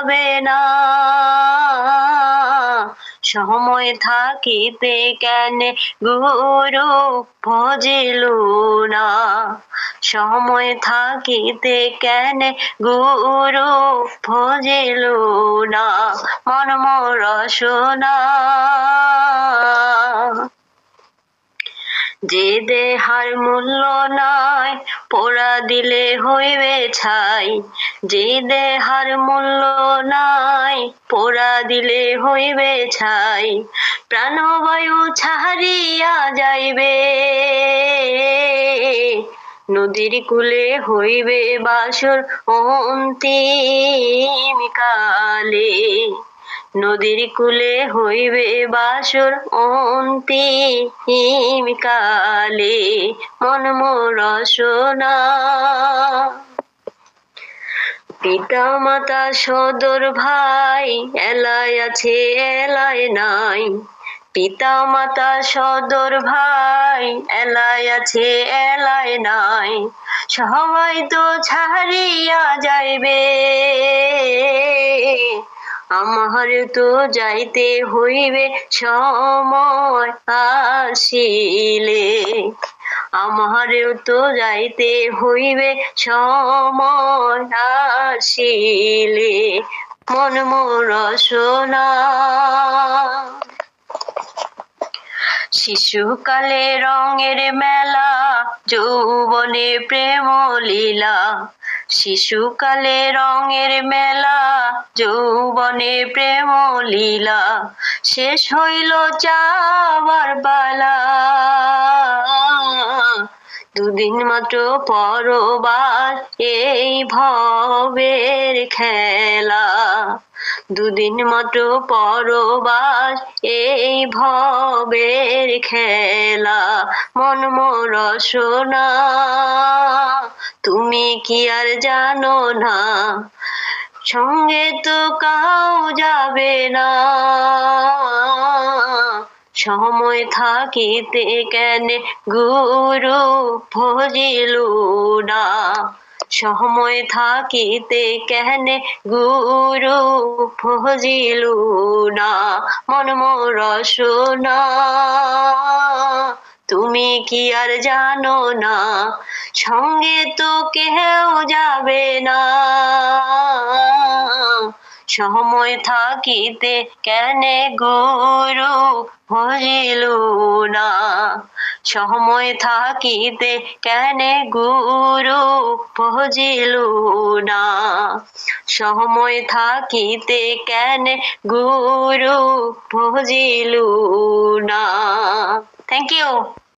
যাবে না। সময় থাকিতে কেনে গুরু ভজিলু না। সময় থাকিতে কেনে গুরু ভজিলু না। মন মোর সোনা, যে দেহার মূল্য নাই পোড়া দিলে হইবে ছাই। যে দেহার মূল্য নাই পোড়া দিলে হইবে ছাই। প্রাণবায়ু ছাড়িয়া যাইবে, নদীর কূলে হইবে বাসর অন্তিম কালে। নদীর কূলে হইবে বাসর অন্তিম কালে। মন মোর সোনা, পিতা মাতা সদর ভাই এলায় আছে এলায় নাই। পিতা মাতা সদর ভাই এলায় আছে এলায় নাই। সবাই তো ছাড়িয়া যাইবে, আমার তো যাইতে হইবে সময় আসিলে। আমারও তো যাইতে হইবে সময় আসিলে। মন মোর সোনা, শিশুকালে রঙের মেলা, যৌবনে প্রেম লীলা। শিশুকালে রঙের মেলা, যৌবনে প্রেম লীলা। শেষ হইল যাবার পালা, দুদিন মাত্র পরবাস এই ভবের খেলা। দুদিন মাত্র পরবাস এই ভবের খেলা। মন মোর সোনা, তুমি কি আর জানো না, সঙ্গে তো কাউ যাবে না। সময় থাকিতে কেনে গুরু ভজিলু না। সময় থাকিতে কেনে গুরু ভজিলু না। মন মোর সোনা, তুমি কি আর জানো না, সঙ্গে তো কেউ যাবে না। সময় থাকিতে কেনে গুরু ভজিলু না। সময় থাকিতে কেনে গুরু ভজিলু না। সময় থাকিতে কেনে গুরু ভজিলু না। Thank you.